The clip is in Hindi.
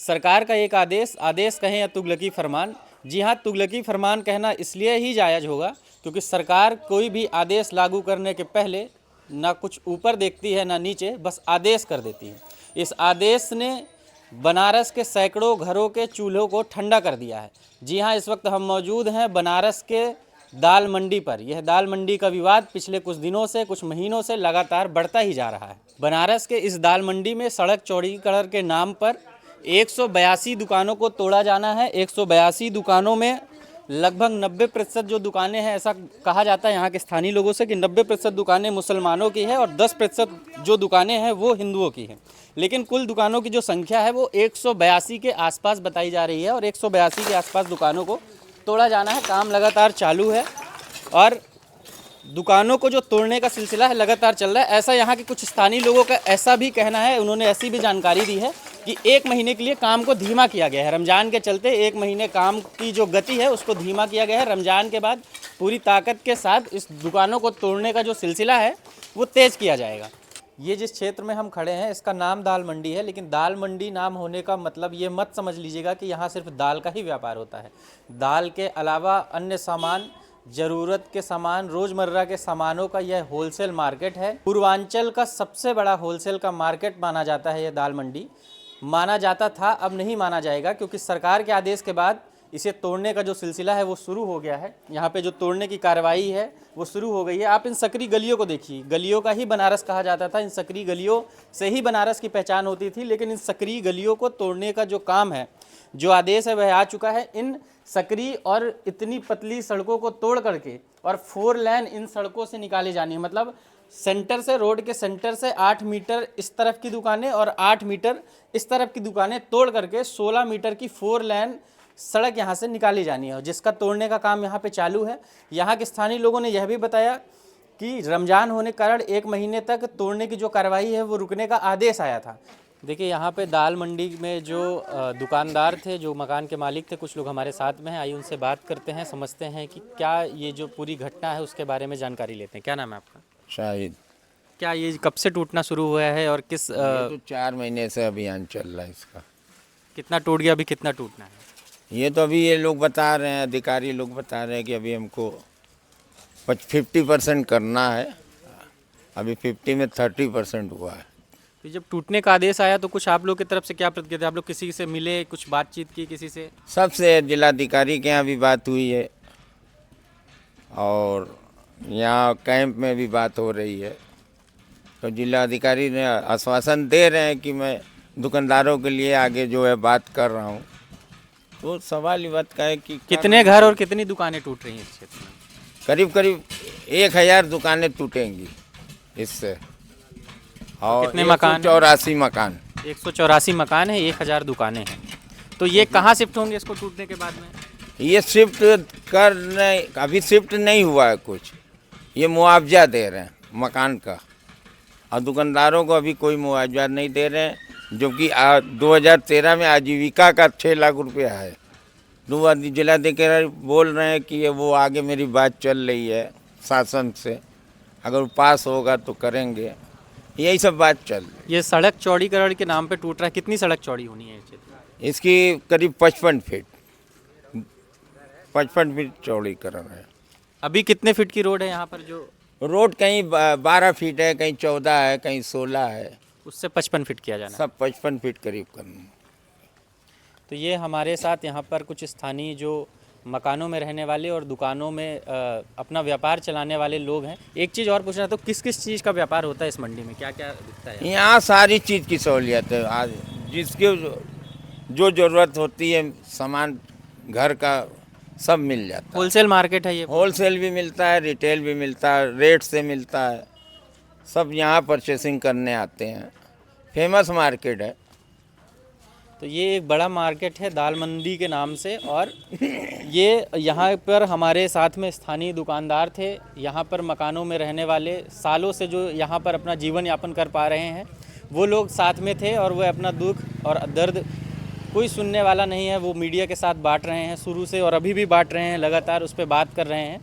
सरकार का एक आदेश आदेश कहें या तुगलकी फरमान। जी हाँ, तुगलकी फरमान कहना इसलिए ही जायज़ होगा क्योंकि सरकार कोई भी आदेश लागू करने के पहले ना कुछ ऊपर देखती है ना नीचे, बस आदेश कर देती है। इस आदेश ने बनारस के सैकड़ों घरों के चूल्हों को ठंडा कर दिया है। जी हाँ, इस वक्त हम मौजूद हैं बनारस के दाल मंडी पर। यह दाल मंडी का विवाद पिछले कुछ दिनों से, कुछ महीनों से लगातार बढ़ता ही जा रहा है। बनारस के इस दाल मंडी में सड़क चौड़ीकरण के नाम पर 182 दुकानों को तोड़ा जाना है। 182 दुकानों में लगभग 90% जो दुकानें हैं, ऐसा कहा जाता है यहाँ के स्थानीय लोगों से कि 90% दुकानें मुसलमानों की है और 10% जो दुकानें हैं वो हिंदुओं की हैं। लेकिन कुल दुकानों की जो संख्या है वो 182 के आसपास बताई जा रही है और 182 के आसपास दुकानों को तोड़ा जाना है। काम लगातार चालू है और दुकानों को जो तोड़ने का सिलसिला है लगातार चल रहा है। ऐसा यहाँ के कुछ स्थानीय लोगों का ऐसा भी कहना है, उन्होंने ऐसी भी जानकारी दी है कि 1 महीने के लिए काम को धीमा किया गया है। रमज़ान के चलते 1 महीने काम की जो गति है उसको धीमा किया गया है। रमज़ान के बाद पूरी ताकत के साथ इस दुकानों को तोड़ने का जो सिलसिला है वो तेज़ किया जाएगा। ये जिस क्षेत्र में हम खड़े हैं इसका नाम दाल मंडी है, लेकिन दाल मंडी नाम होने का मतलब ये मत समझ लीजिएगा कि यहाँ सिर्फ दाल का ही व्यापार होता है। दाल के अलावा अन्य सामान, ज़रूरत के सामान, रोज़मर्रा के सामानों का यह होलसेल मार्केट है। पूर्वांचल का सबसे बड़ा होलसेल का मार्केट माना जाता है। यह दाल मंडी माना जाता था, अब नहीं माना जाएगा क्योंकि सरकार के आदेश के बाद इसे तोड़ने का जो सिलसिला है वो शुरू हो गया है। यहाँ पे जो तोड़ने की कार्रवाई है वो शुरू हो गई है। आप इन सकरी गलियों को देखिए, गलियों का ही बनारस कहा जाता था। इन सकरी गलियों से ही बनारस की पहचान होती थी, लेकिन इन सकरी गलियों को तोड़ने का जो काम है, जो आदेश है वह आ चुका है। इन सकरी और इतनी पतली सड़कों को तोड़ करके और 4 लेन इन सड़कों से निकाली जानी है। मतलब सेंटर से, रोड के सेंटर से 8 मीटर इस तरफ की दुकानें और 8 मीटर इस तरफ की दुकानें तोड़ करके 16 मीटर की 4 लेन सड़क यहाँ से निकाली जानी है, जिसका तोड़ने का काम यहाँ पे चालू है। यहाँ के स्थानीय लोगों ने यह भी बताया कि रमज़ान होने के कारण 1 महीने तक तोड़ने की जो कार्रवाई है वो रुकने का आदेश आया था। देखिए, यहाँ पे दाल मंडी में जो दुकानदार थे, जो मकान के मालिक थे, कुछ लोग हमारे साथ में हैं। आइए उनसे बात करते हैं, समझते हैं कि क्या ये जो पूरी घटना है उसके बारे में जानकारी लेते हैं। क्या नाम है आपका? शाहिद। क्या ये कब से टूटना शुरू हुआ है और किस ये तो 4 महीने से अभियान चल रहा है इसका। कितना टूट गया, अभी कितना टूटना है? ये तो अभी ये लोग बता रहे हैं, अधिकारी लोग बता रहे हैं कि अभी हमको 50% करना है। अभी 50 में 30% हुआ है। तो जब टूटने का आदेश आया तो कुछ आप लोग की तरफ से क्या प्रतिक्रिया थी? आप लोग किसी से मिले, कुछ बातचीत की किसी से? सबसे जिलाधिकारी के यहाँ भी बात हुई है और यहाँ कैंप में भी बात हो रही है। तो जिलाधिकारी ने आश्वासन दे रहे हैं कि मैं दुकानदारों के लिए आगे जो है बात कर रहा हूँ। तो सवाल ये बात का है कि कितने घर और कितनी दुकानें टूट रही हैं इस क्षेत्र में? करीब करीब 1000 दुकानें टूटेंगी इससे और कितने मकान? 184 मकान। 184 मकान है, 1000 दुकानें हैं। तो ये कहाँ शिफ्ट होंगे इसको टूटने के बाद में? ये शिफ्ट करने अभी शिफ्ट नहीं हुआ है कुछ। ये मुआवजा दे रहे हैं मकान का और दुकानदारों को अभी कोई मुआवजा नहीं दे रहे हैं, जो कि 2013 में आजीविका का 6 लाख रुपया है। जिलाधिकारी बोल रहे हैं कि ये वो आगे मेरी बात चल रही है शासन से, अगर पास होगा तो करेंगे। यही सब बात चल रही है। ये सड़क चौड़ीकरण के नाम पे टूट रहा है। कितनी सड़क चौड़ी होनी है इस क्षेत्र में? इसकी करीब 55 फीट चौड़ीकरण है। अभी कितने फीट की रोड है यहाँ पर? जो रोड कहीं 12 फीट है, कहीं 14 है, कहीं 16 है। उससे 55 फीट किया जाना है। सब 55 फीट करीब करना। तो ये हमारे साथ यहाँ पर कुछ स्थानीय जो मकानों में रहने वाले और दुकानों में अपना व्यापार चलाने वाले लोग हैं। एक चीज़ और पूछना, तो किस किस चीज़ का व्यापार होता है इस मंडी में? क्या क्या दिखता है यहाँ? सारी चीज़ की सहूलियत है। आज जिसके जो ज़रूरत होती है सामान घर का सब मिल जाता है। होलसेल मार्केट है ये? होलसेल भी मिलता है, रिटेल भी मिलता है, रेट से मिलता है। सब यहाँ परचेसिंग करने आते हैं। फेमस मार्केट है। तो ये एक बड़ा मार्केट है दाल मंडी के नाम से। और ये यहाँ पर हमारे साथ में स्थानीय दुकानदार थे, यहाँ पर मकानों में रहने वाले, सालों से जो यहाँ पर अपना जीवन यापन कर पा रहे हैं, वो लोग साथ में थे और वो अपना दुख और दर्द कोई सुनने वाला नहीं है, वो मीडिया के साथ बांट रहे हैं शुरू से और अभी भी बांट रहे हैं, लगातार उस पर बात कर रहे हैं।